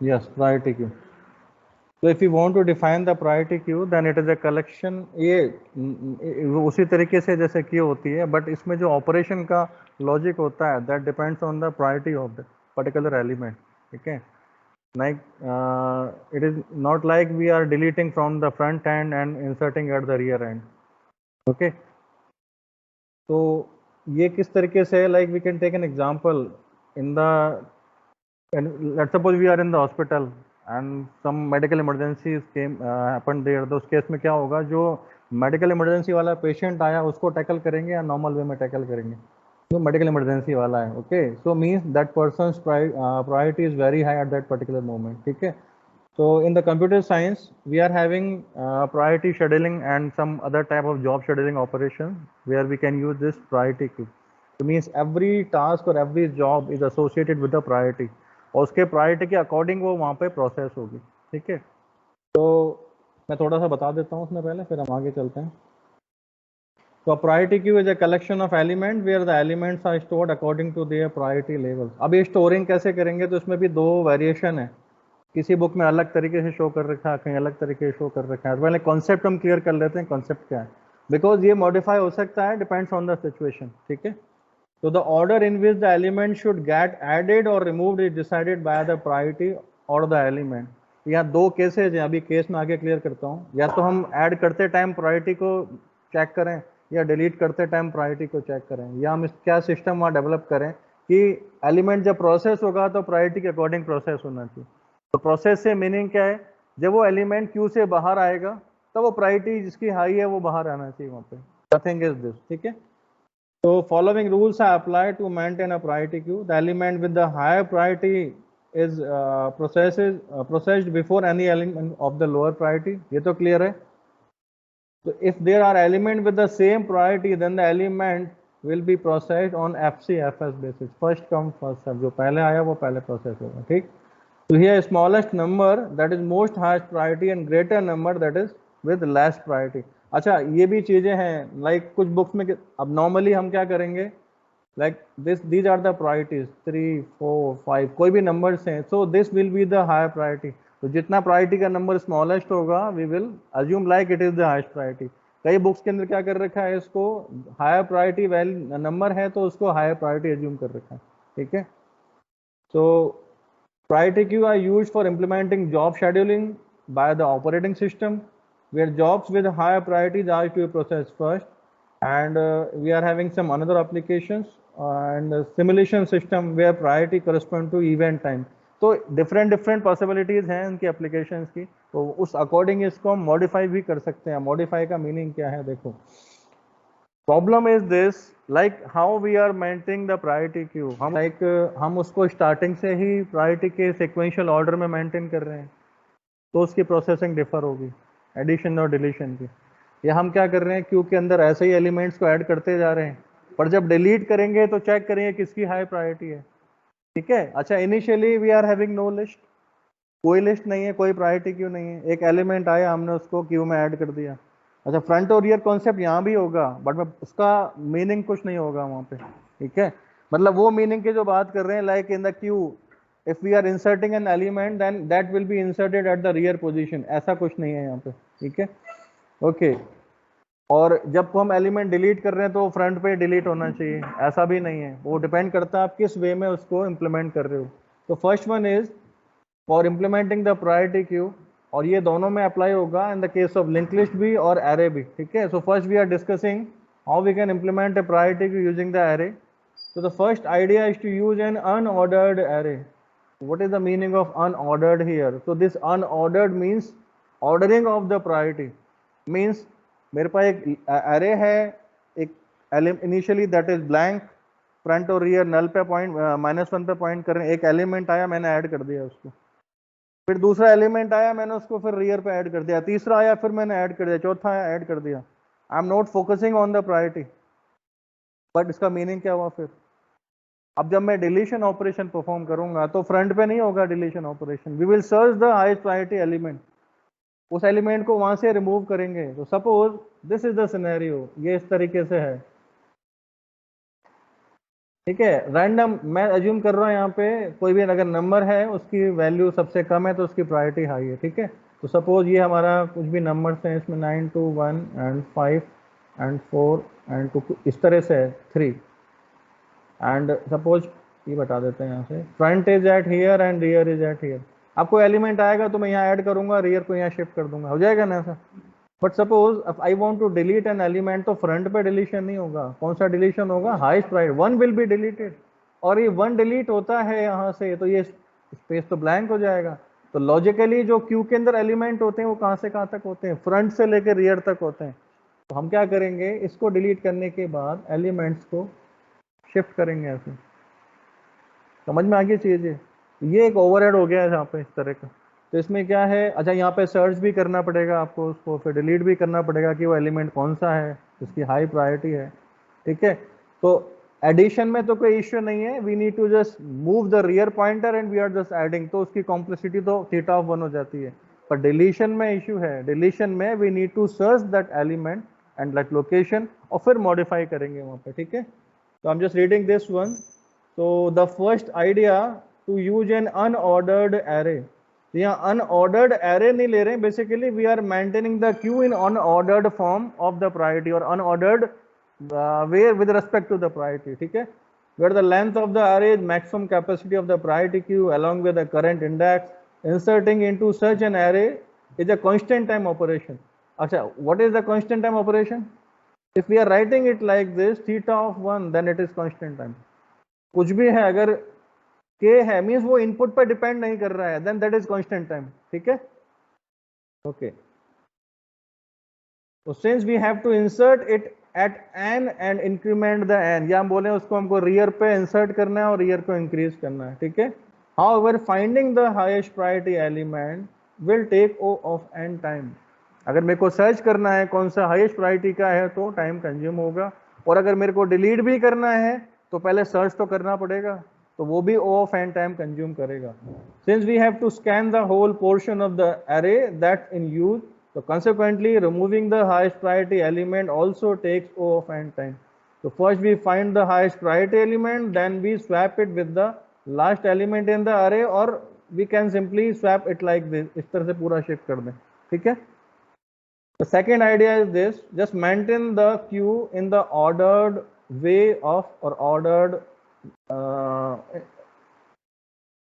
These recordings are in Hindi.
Yes, priority queue. So if you want to define the priority queue, then it is a collection. ये उसी तरीके से जैसे queue होती है, but इसमें जो operation का logic होता है, that depends on the priority of the particular element. ठीक है? Like it is not like we are deleting from the front end and inserting at the rear end. Okay? तो ये किस तरीके से, like we can take an example in the, and let's suppose we are in the hospital and some medical emergencies came happened there. तो उस केस में क्या होगा, जो मेडिकल इमरजेंसी वाला पेशेंट आया उसको टैकल करेंगे या नॉर्मल वे में टैकल करेंगे, जो मेडिकल इमरजेंसी वाला है. Okay, so means that persons priority is very high at that particular moment. ठीक है. So in the computer science, we are having priority scheduling and some other type of job scheduling operation where we can use this priority queue. It means every task or every job is associated with the priority. और उसके प्रायोरिटी के अकॉर्डिंग वो वहाँ पे प्रोसेस होगी. ठीक है. तो मैं थोड़ा सा बता देता हूँ उसमें पहले, फिर हम आगे चलते हैं. तो a priority queue is a collection of elements where the elements are stored according to their priority levels. अब ये स्टोरिंग कैसे करेंगे, तो इसमें भी दो वेरिएशन है. किसी बुक में अलग तरीके से शो कर रखा है, कहीं अलग तरीके से शो कर रखा है. पहले कॉन्सेप्ट हम क्लियर कर लेते हैं, कॉन्सेप्ट क्या है, बिकॉज ये मॉडिफाई हो सकता है, डिपेंड्स ऑन द सिचुएशन. ठीक है. तो the order in which the element should get added और removed is decided by the priority और द एलिमेंट. यहाँ दो केसेज हैं, अभी केस में आगे क्लियर करता हूँ. या तो हम ऐड करते टाइम प्रायोरिटी को चेक करें, या डिलीट करते टाइम प्रायोरिटी को चेक करें, या हम क्या सिस्टम वहाँ डेवलप करें कि एलिमेंट जब प्रोसेस होगा तो प्रायोरिटी के अकॉर्डिंग प्रोसेस होना चाहिए. तो प्रोसेस से मीनिंग क्या है, जब वो एलिमेंट क्यू से बाहर आएगा तो वो प्रायोरिटी जिसकी हाई है वो बाहर आना चाहिए वहाँ पे. Nothing is this. ठीक है. तो following rules are apply to maintain a priority queue. The element with the higher priority is processed before any element of the lower priority. ये तो क्लियर है. So if there are element with the same priority, then the element will be processed on FCFS basis. First come first serve. जो पहले आया वो पहले प्रोसेस होगा. ठीक. So here smallest number that is most highest priority and greater number that is with less priority. अच्छा, ये भी चीजें हैं, like कुछ बुक्स में अब नॉर्मली हम क्या करेंगे, like these are the priorities 3 4 5 कोई भी नंबर्स हैं, so this will be the higher priority. तो जितना प्रायोरिटी का नंबर स्मॉलेस्ट होगा we will assume like it is the highest priority. कई बुक्स के अंदर क्या कर रखा है, इसको हायर प्रायोरिटी वैल्यू नंबर है तो उसको हायर प्रायोरिटी एज्यूम कर रखा है. ठीक है. so priority queue are used for implementing job scheduling by the operating system, where jobs with higher priorities are to be processed first. And we are having some another applications and simulation system where priority correspond to event time. तो different possibilities हैं इनकी applications की, तो उस according इसको हम modify भी कर सकते हैं. modify का meaning क्या है, देखो. Problem is this, like how we are maintaining the priority queue. हम हम उसको स्टार्टिंग से ही प्रायोरिटी के सिक्वेंशियल ऑर्डर में मेंटेन कर रहे हैं, तो उसकी प्रोसेसिंग डिफर होगी एडिशन और डिलीशन की. या हम क्या कर रहे हैं, क्यू के अंदर ऐसे ही एलिमेंट्स को ऐड करते जा रहे हैं, पर जब डिलीट करेंगे तो चेक करेंगे किसकी हाई प्रायोरिटी है. ठीक है. अच्छा, initially we are having no list, कोई लिस्ट नहीं है, कोई प्रायोरिटी क्यू नहीं है. एक एलिमेंट आया, हमने उसको क्यू में ऐड कर दिया. अच्छा, फ्रंट और रियर कॉन्सेप्ट यहाँ भी होगा, बट उसका मीनिंग कुछ नहीं होगा वहाँ पे. ठीक है. मतलब वो मीनिंग की जो बात कर रहे हैं, like in the queue if we are inserting an element then that will be inserted at the rear position, ऐसा कुछ नहीं है यहाँ पे. ठीक है. ओके. और जब हम एलिमेंट डिलीट कर रहे हैं तो फ्रंट पे डिलीट होना चाहिए, ऐसा भी नहीं है. वो डिपेंड करता है आप किस वे में उसको इम्प्लीमेंट कर रहे हो. तो first one is for implementing the priority queue, और ये दोनों में अप्लाई होगा in the case of link list भी और एरे भी. ठीक है. So first we are discussing how we can implement a priority queue using the array. So the first idea is to use an unordered array. What is the meaning of unordered here? So this unordered means ordering of the priority. Means मेरे पास एक array है, एक initially that is blank, front और रियर नल पे पॉइंट -1 पे पॉइंट कर रहे हैं. एक एलिमेंट आया, मैंने ऐड कर दिया उसको. फिर दूसरा एलिमेंट आया, मैंने उसको फिर रियर पे ऐड कर दिया. तीसरा आया, फिर मैंने ऐड कर दिया. चौथा आया, ऐड कर दिया. I am not focusing on the priority, but इसका मीनिंग क्या हुआ फिर. अब जब मैं डिलीशन ऑपरेशन परफॉर्म करूंगा तो फ्रंट पे नहीं होगा deletion operation, we will search the highest priority element, उस एलिमेंट को वहां से रिमूव करेंगे. तो suppose this is the scenario, ये इस तरीके से है. ठीक है। रैंडम मैं अज्यूम कर रहा हूँ यहाँ पे कोई भी अगर नंबर है उसकी वैल्यू सबसे कम है तो उसकी प्रायोरिटी हाई है। ठीक है, तो सपोज ये हमारा कुछ भी नंबर्स हैं इसमें 9 2 1 एंड 5 एंड 4 एंड 2 इस तरह से है 3 एंड सपोज ये बता देते हैं यहाँ से front is eight here and rear is eight here. आपको एलिमेंट आएगा तो मैं यहाँ ऐड करूंगा, रियर को यहाँ शिफ्ट कर दूंगा, हो जाएगा ना ऐसा। But suppose I want to delete an element, तो फ्रंट पे डिलीशन नहीं होगा, कौन सा डिलीशन होगा, highest priority one will be deleted. और ये वन डिलीट होता है यहाँ से तो ये स्पेस तो ब्लैंक हो जाएगा। तो लॉजिकली जो क्यू के अंदर एलिमेंट होते हैं वो कहाँ से कहाँ तक होते हैं, फ्रंट से लेकर रियर तक होते हैं। तो हम क्या करेंगे, इसको डिलीट करने के बाद एलिमेंट्स को शिफ्ट करेंगे ऐसे। समझ में आ गई चीज ये एक ओवरहेड हो गया है यहाँ पे इस तरह का। तो इसमें क्या है, अच्छा यहाँ पे सर्च भी करना पड़ेगा आपको, उसको फिर डिलीट भी करना पड़ेगा कि वो एलिमेंट कौन सा है जिसकी हाई प्रायोरिटी है। ठीक है, तो एडिशन में तो कोई इश्यू नहीं है, we need to just move the rear pointer and we are just adding, तो उसकी कॉम्प्लेक्सिटी तो थीटा ऑफ 1 हो जाती है। पर डिलीशन में इश्यू है, डिलीशन में we need to search that element and that location और फिर मॉडिफाई करेंगे वहाँ पे। ठीक है, तो I am just reading this one. So the first idea to use an unordered array. यहाँ unordered array नहीं ले रहे हैं, basically we are maintaining the queue in unordered form of the priority or unordered way with respect to the priority. ठीक है, where the length of the array is maximum capacity of the priority queue along with the current index. Inserting into such an array is a constant time operation. अच्छा, what is the constant time operation? If we are writing it like this, theta of 1, then it is constant time. कुछ भी है अगर k है मींस वो इनपुट पर डिपेंड नहीं कर रहा है, then that is constant time. ठीक है, ओके। तो since we have to insert it at n and increment the n, या हम बोले उसको हमको रियर पे इंसर्ट करना है और रियर को इंक्रीज करना है। ठीक है, however finding the highest priority element will take O of n time. अगर मेरे को सर्च करना है कौन सा हाईएस्ट प्रायोरिटी का है तो टाइम कंज्यूम होगा, और अगर मेरे को डिलीट भी करना है तो पहले सर्च तो करना पड़ेगा, तो वो भी O of n time consume करेगा। Since we have to scan the whole portion of the array that's in use, so consequently removing the highest priority element also takes O of n time. So first we find the highest priority element, then we swap it with the last element in the array, or we can simply swap it like this, इस तरह से पूरा शिफ्ट कर दें। ठीक है, the second idea is this, just maintain the queue in the ordered way of, or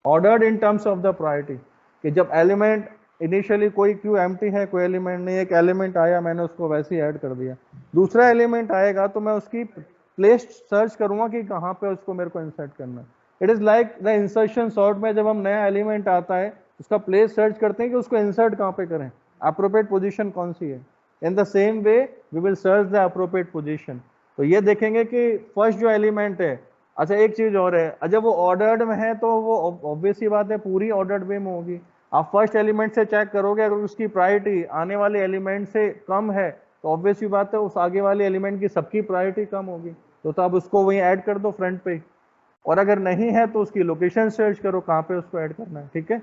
ordered in terms of the priority, कि जब एलिमेंट इनिशियली कोई क्यू एम्प्टी है, कोई एलिमेंट नहीं, एक एलिमेंट आया मैंने उसको वैसे ही ऐड कर दिया, दूसरा एलिमेंट आएगा तो मैं उसकी प्लेस सर्च करूंगा कि कहाँ पे उसको मेरे को इंसर्ट करना है। It is like the insertion sort में जब हम नया एलिमेंट आता है उसका प्लेस सर्च करते हैं कि उसको इंसर्ट कहाँ पे करें, अप्रोप्रिएट पोजीशन कौन सी है। In the same way we will search the appropriate position. तो ये देखेंगे कि फर्स्ट जो एलिमेंट है, अच्छा एक चीज और है, जब वो ऑर्डर्ड में है तो वो ऑब्वियस ही बात है पूरी ऑर्डर्ड वे में होगी। आप फर्स्ट एलिमेंट से चेक करोगे, अगर उसकी प्रायोरिटी आने वाले एलिमेंट से कम है तो ऑब्वियस ही बात है उस आगे वाले एलिमेंट की सबकी प्रायोरिटी कम होगी, तो आप उसको वहीं ऐड कर दो फ्रंट पे। और अगर नहीं है तो उसकी लोकेशन सर्च करो कहाँ पे उसको ऐड करना है। ठीक है,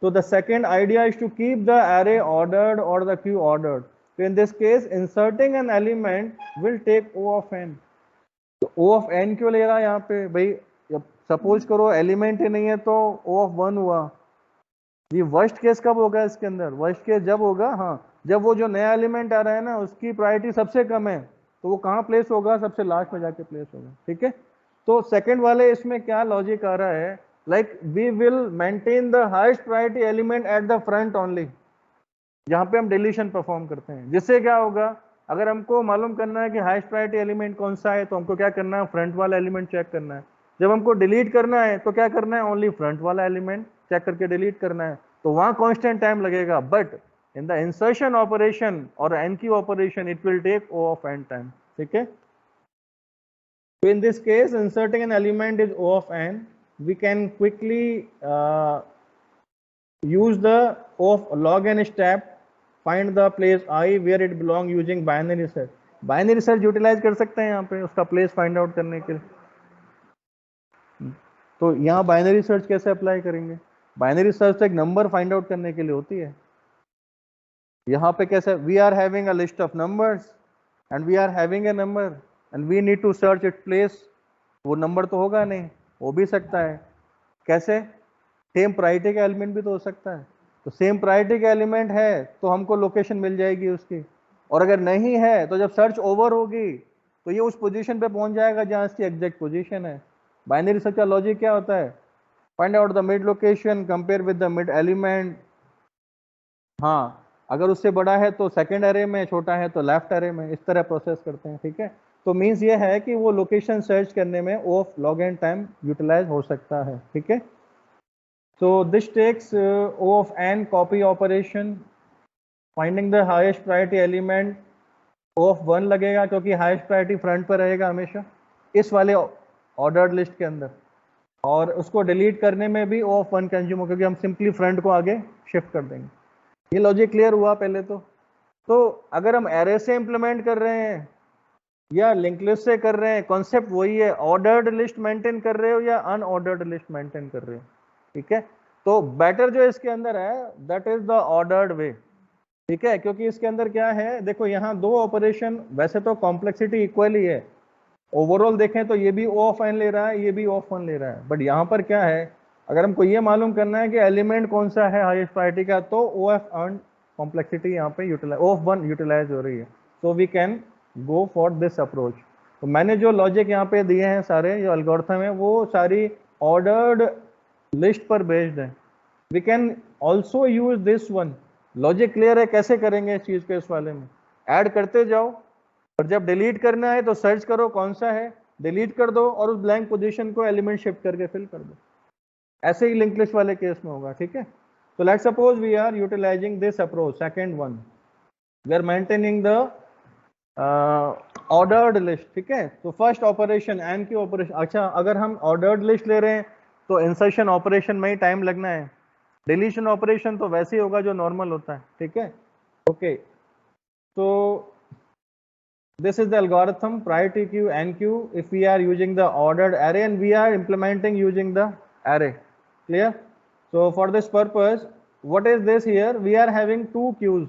तो the second idea is to keep the array ordered और द क्यू ऑर्डर्ड। तो in this case inserting an element will take O of n। तो O ऑफ n क्यों ले रहा है यहाँ पे भाई, जब सपोज करो एलिमेंट ही नहीं है तो O ऑफ 1 हुआ। ये वर्स्ट केस कब होगा इसके अंदर, वर्स्ट केस जब होगा, हाँ, जब वो जो नया एलिमेंट आ रहा है ना उसकी प्रायोरिटी सबसे कम है, तो वो कहाँ प्लेस होगा, सबसे लास्ट में जाके प्लेस होगा। ठीक है, तो सेकंड वाले इसमें क्या लॉजिक आ रहा है, like we will maintain the highest priority element at the front only, जहाँ पे हम डिलीशन परफॉर्म करते हैं। जिससे क्या होगा, अगर हमको मालूम करना है कि हाईएस्ट प्रायोरिटी एलिमेंट कौन सा है तो हमको क्या करना है, फ्रंट वाला एलिमेंट चेक करना है। जब हमको डिलीट करना है तो क्या करना है, ओनली फ्रंट वाला एलिमेंट चेक करके डिलीट करना है, तो वहां कांस्टेंट टाइम लगेगा। But in the insertion operation और enqueue operation it will take O of n time. ठीक है, so in this case inserting an element is O of n, we can quickly use the O of log n step, find the place I where it belong using binary search। Binary search utilise कर सकते हैं यहाँ पे उसका प्लेस फाइंड आउट करने के लिए। तो यहाँ बाइनरी सर्च कैसे अप्लाई करेंगे, बाइनरी सर्च एक नंबर फाइंड आउट करने के लिए होती है। यहाँ पे कैसे, we are having a list of numbers and we are having a number and we need to search it place. वो नंबर तो होगा नहीं, हो भी सकता है। कैसे? सेम प्रायोरिटी का एलिमेंट भी तो हो सकता है। तो सेम प्रायोरिटी का एलिमेंट है तो हमको लोकेशन मिल जाएगी उसकी, और अगर नहीं है तो जब सर्च ओवर होगी तो ये उस पोजीशन पे पहुंच जाएगा जहां इसकी एग्जैक्ट पोजीशन है। बाइनरी सर्च का लॉजिक क्या होता है? Find out the mid location, compare with the mid element. हाँ, अगर उससे बड़ा है तो सेकंड अरे में, छोटा है तो लेफ्ट अरे में, इस तरह प्रोसेस करते हैं। ठीक है, तो मीन्स ये है कि वो लोकेशन सर्च करने में O of log n time utilise हो सकता है। ठीक है, so this takes O of n copy operation, finding the highest priority element, O of 1 लगेगा क्योंकि हाईएस्ट प्रायोरिटी फ्रंट पर रहेगा हमेशा इस वाले ऑर्डर्ड लिस्ट के अंदर, और उसको डिलीट करने में भी O of 1 कंज्यूम हो, क्योंकि हम सिंपली फ्रंट को आगे शिफ्ट कर देंगे। ये लॉजिक क्लियर हुआ पहले तो अगर हम एरे से इंप्लीमेंट कर रहे हैं या लिंक लिस्ट से कर रहे हैं, कॉन्सेप्ट वही है। ऑर्डर्ड लिस्ट मेंटेन कर रहे हो या अनऑर्डर्ड लिस्ट मेंटेन कर रहे हो, ठीक है, तो बेटर जो इसके अंदर है दैट इज द ऑर्डर्ड वे। ठीक है, क्योंकि इसके अंदर क्या है, देखो यहाँ दो ऑपरेशन, वैसे तो कॉम्प्लेक्सिटी इक्वल ही है, ओवरऑल देखें तो ये भी O ऑफ n ले रहा है, ये भी O ऑफ 1 ले रहा है, बट यहाँ पर क्या है, अगर हमको ये मालूम करना है कि एलिमेंट कौन सा है हाईएस्ट प्रायोरिटी का, तो O ऑफ n कॉम्प्लेक्सिटी यहाँ पे यूटिलाइज, O ऑफ 1 यूटिलाइज हो रही है, so we can go for this approach. तो मैंने जो लॉजिक यहाँ पे दिए हैं सारे, जो एल्गोरिथम है वो सारी ऑर्डर्ड लिस्ट पर बेस्ड है। We can also use this one. Logic clear है कैसे करेंगे इस चीज को? इस वाले में ऐड करते जाओ, और जब डिलीट करना है तो सर्च करो कौन सा है, डिलीट कर दो, और उस ब्लैंक पोजीशन को एलिमेंट शिफ्ट करके फिल कर दो। ऐसे ही लिंक लिस्ट वाले केस में होगा। ठीक है, तो let's suppose we are utilising this approach, second one, we are maintaining the ordered list. ठीक है, तो first operation enqueue operation, अच्छा अगर हम ऑर्डर्ड लिस्ट ले रहे हैं तो इंसर्शन ऑपरेशन में ही टाइम लगना है, डिलीशन ऑपरेशन तो वैसे ही होगा जो नॉर्मल होता है। ठीक है, ओके, तो this is the algorithm priority queue NQ if we are using the ordered array and we are implementing using the array. Clear? So for this purpose, what is this here? We are having two queues.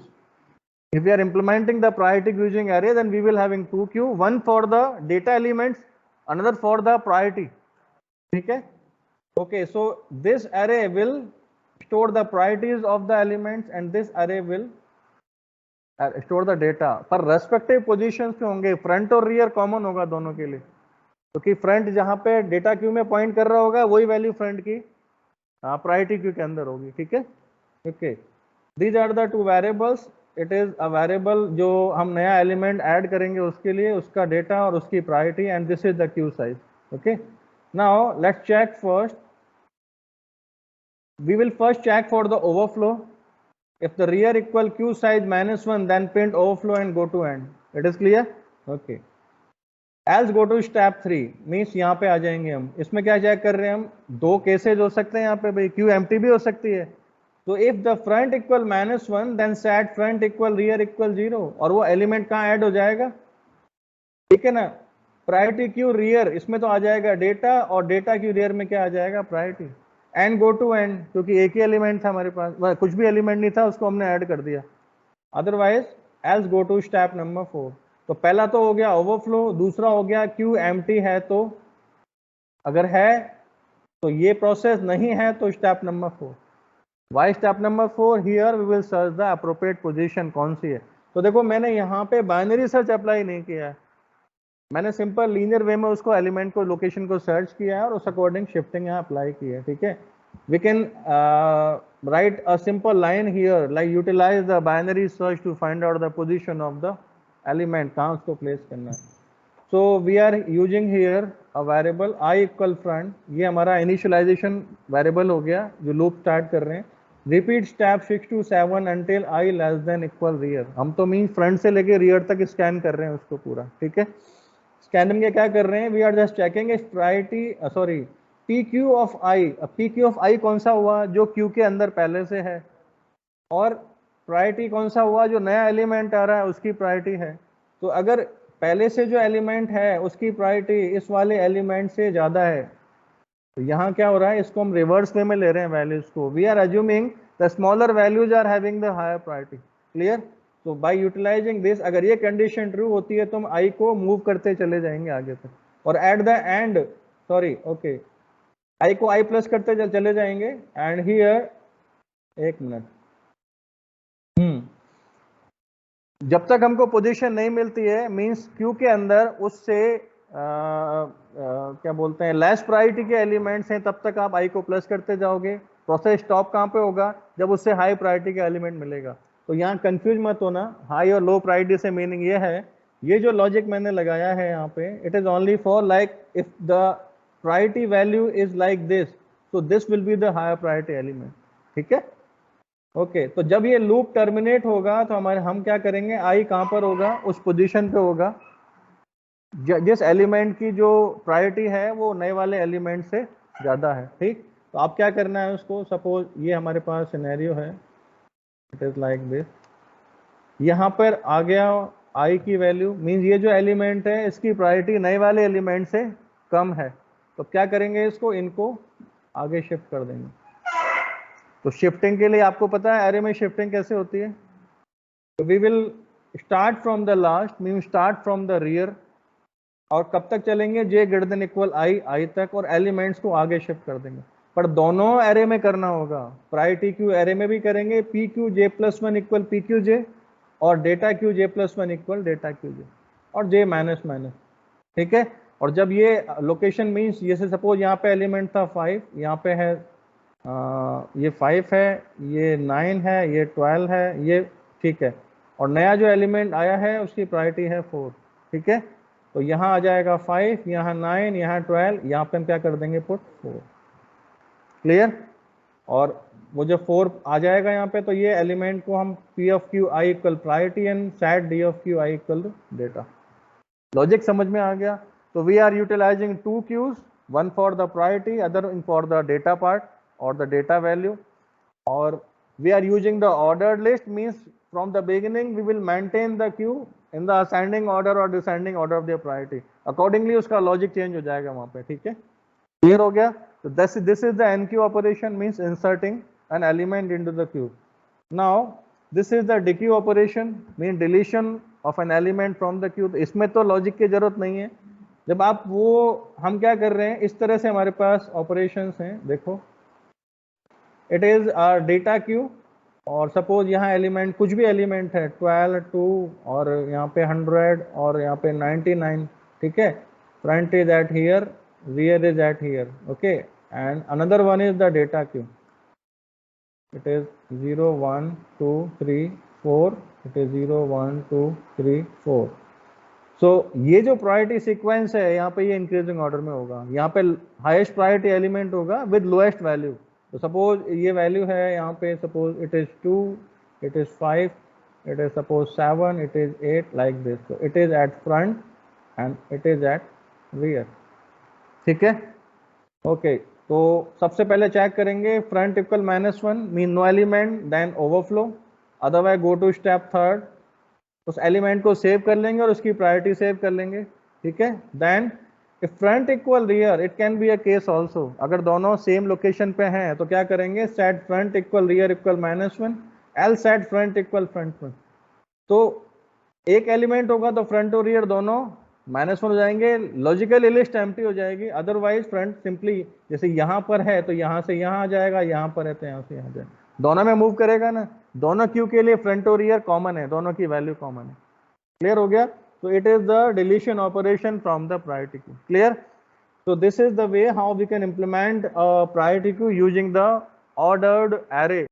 If we are implementing the priority queue using array, then we will having two queue, one for the data elements, another for the priority. Okay? Okay, so this array will store the priorities of the elements and this array will store the data, पर रेस्पेक्टिव पोजीशंस पे होंगे, फ्रंट और रियर कॉमन होगा दोनों के लिए, क्योंकि फ्रंट जहां पे डेटा क्यू में पॉइंट कर रहा होगा वही वैल्यू फ्रंट की प्रायोरिटी क्यू के अंदर होगी। ठीक है, okay, these are the two variables. It is a variable जो हम नया एलिमेंट ऐड करेंगे उसके लिए, उसका डेटा और उसकी priority, and this is the queue size. Okay, now let's check first, we will first check for the overflow. If the rear equal queue size -1, then print overflow and go to end. It is clear? Okay. Else go to step 3, means यहाँ पे आ जाएंगे हम। इसमें क्या चेक कर रहे हैं हम? दो केसेज हो सकते हैं यहाँ पे भाई, क्यू एम्प्टी भी हो सकती है। तो if the front equal -1 then set front equal rear equal 0, और वो एलिमेंट कहाँ ऐड हो जाएगा? ठीक है ना, प्रायोरिटी क्यू रियर, इसमें तो आ जाएगा डेटा, और डेटा क्यू रियर में क्या आ जाएगा? Priority. And go to end, क्योंकि एक ही एलिमेंट था हमारे पास, कुछ भी एलिमेंट नहीं था उसको हमने ऐड कर दिया। Otherwise else go to step number 4। तो पहला तो हो गया ओवरफ्लो, दूसरा हो गया क्यू एम्प्टी है, तो अगर है तो ये प्रोसेस, नहीं है तो step number 4। Why step number 4? Here we will search the appropriate position कौन सी है। तो देखो मैंने यहाँ पे बाइनरी सर्च अप्लाई नहीं किया है, मैंने सिंपल लीनियर वे में उसको एलिमेंट को, लोकेशन को सर्च किया है और उस अकॉर्डिंग शिफ्टिंग यहाँ अप्लाई की है। ठीक है, we can write a simple line here like utilise the binary search to find out the position of the element, कहाँ उसको प्लेस करना है। So we are using here a variable I equal front, ये हमारा इनिशियलाइजेशन वेरिएबल हो गया जो लूप स्टार्ट कर रहे हैं। Repeat step 6 to 7 until I less than equal rear, हम तो मीन फ्रंट से लेके रियर तक स्कैन कर रहे हैं उसको पूरा। ठीक है, स्कैनिंग के क्या कर रहे हैं? We are just checking if priority, sorry, P Q of I. अब पी क्यू ऑफ आई कौन सा हुआ? जो क्यू के अंदर पहले से है, और प्रायोरिटी कौन सा हुआ? जो नया एलिमेंट आ रहा है उसकी प्रायोरिटी है। तो अगर पहले से जो एलिमेंट है उसकी प्रायोरिटी इस वाले एलिमेंट से ज्यादा है, तो यहाँ क्या हो रहा है? इसको हम रिवर्स वे में ले रहे हैं वैल्यूज को। We are assuming the smaller values are having the higher priority. Clear? तो बाय यूटिलाइजिंग दिस, अगर ये कंडीशन ट्रू होती है तो हम आई को मूव करते चले जाएंगे आगे तक, और at the end sorry, okay, I को आई प्लस करते चले जाएंगे एंड हियर, एक मिनट, जब तक हमको पोजीशन नहीं मिलती है, मींस क्यू के अंदर उससे क्या बोलते हैं, लेस प्रायोरिटी के एलिमेंट्स हैं, तब तक आप आई को प्लस करते जाओगे। प्रोसेस स्टॉप कहाँ पे होगा, जब उससे हाई प्रायोरिटी का एलिमेंट मिलेगा। तो यहाँ कंफ्यूज मत होना, हाई और लो प्रायोरिटी से मीनिंग ये है, ये जो लॉजिक मैंने लगाया है यहाँ पे, it is only for like if the priority value is like this, so this will be the higher priority element, ठीक है। ओके, तो जब ये लूप टर्मिनेट होगा तो हम क्या करेंगे, आई कहां पर होगा, उस पोजीशन पे होगा जिस एलिमेंट की जो प्रायोरिटी है वो नए वाले एलिमेंट से ज्यादा है, ठीक। तो आप क्या करना है उसको, सपोज ये हमारे पास सिनेरियो है, इट इज लाइक दिस, यहां पर आ गया आई की वैल्यू, मींस ये जो एलिमेंट है इसकी प्रायोरिटी नए वाले एलिमेंट से कम है, तो क्या करेंगे, इसको इनको आगे शिफ्ट कर देंगे। तो शिफ्टिंग के लिए आपको पता है एरे में शिफ्टिंग कैसे होती है, तो we will start from the last, mean start from the rear, और कब तक चलेंगे, J greater than equal I तक, और एलिमेंट्स को आगे शिफ्ट कर देंगे। पर दोनों एरे में करना होगा, प्रायोरिटी क्यू एरे में भी करेंगे, P Q J plus one equal P Q J, और data Q J plus one equal data Q J, और जे माइनस माइनस, ठीक है। और जब ये लोकेशन मीन्स जैसे सपोज यहाँ पे एलिमेंट था 5, यहाँ पे है ये 5 है, ये 9 है, ये 12 है, ये, ठीक है, और नया जो एलिमेंट आया है उसकी प्रायोरिटी है 4, ठीक है। तो यहाँ आ जाएगा 5, यहाँ 9, यहाँ 12, यहाँ पे हम क्या कर देंगे, पुट 4, क्लियर। और वो जो 4 आ जाएगा यहाँ पे, तो ये एलिमेंट को हम P of queue I equal priority and set D of queue I equal data. Logic समझ में आ गया। तो we are utilising 2 queues, one for the priority, other for the data part or the data value, or we are using the ordered list, means from the beginning we will maintain the queue in the ascending order or descending order of their priority, accordingly उसका logic change हो जाएगा वहाँ पे, ठीक है, clear हो गया। तो this is the NQ operation, means inserting an element into the queue. Now this is the dequeue operation, mean deletion of an element from the queue। इसमें तो logic की जरूरत नहीं है, जब आप वो, हम क्या कर रहे हैं, इस तरह से हमारे पास ऑपरेशंस हैं, देखो it is our data queue, और सपोज यहाँ एलिमेंट कुछ भी एलिमेंट है 12, 2, और यहाँ पे 100, और यहाँ पे 99, ठीक है। Front is eight here, rear is eight here, okay, and another one is the data Q, it is 0, 1, 2, 3, 4, it is 0, 1, 2, 3, 4। सो ये जो प्रायोरिटी सीक्वेंस है यहाँ पे, ये इंक्रीजिंग ऑर्डर में होगा, यहाँ पे हाईएस्ट प्रायोरिटी एलिमेंट होगा विद लोएस्ट वैल्यू। तो सपोज ये वैल्यू है यहाँ पे, suppose it is 2, it is 5, it is suppose 7, it is 8, like this. तो it is at front end it is at rear, ठीक है, ओके। तो सबसे पहले चेक करेंगे, front equal -1 mean no element, then overflow, otherwise go to step third, उस एलिमेंट को सेव कर लेंगे और उसकी प्रायोरिटी सेव कर लेंगे, ठीक है। Then if front equal rear, it can be a case also, अगर दोनों सेम लोकेशन पे हैं तो क्या करेंगे, set front equal rear equal -1, else set front equal front 1। तो एक एलिमेंट होगा तो फ्रंट और रियर दोनों -1 हो जाएंगे, लॉजिकली लिस्ट एम्प्टी हो जाएगी। अदरवाइज फ्रंट सिंपली जैसे यहाँ पर है तो यहाँ से यहाँ आ जाएगा, यहाँ पर है तो यहाँ से यहाँ जाएगा, दोनों में मूव करेगा ना। दोनों क्यू के लिए फ्रंट और रियर कॉमन है, दोनों की वैल्यू कॉमन है, क्लियर हो गया। तो it is the deletion operation from the priority Q, clear. So this is the way how we can implement a priority queue using the ordered array.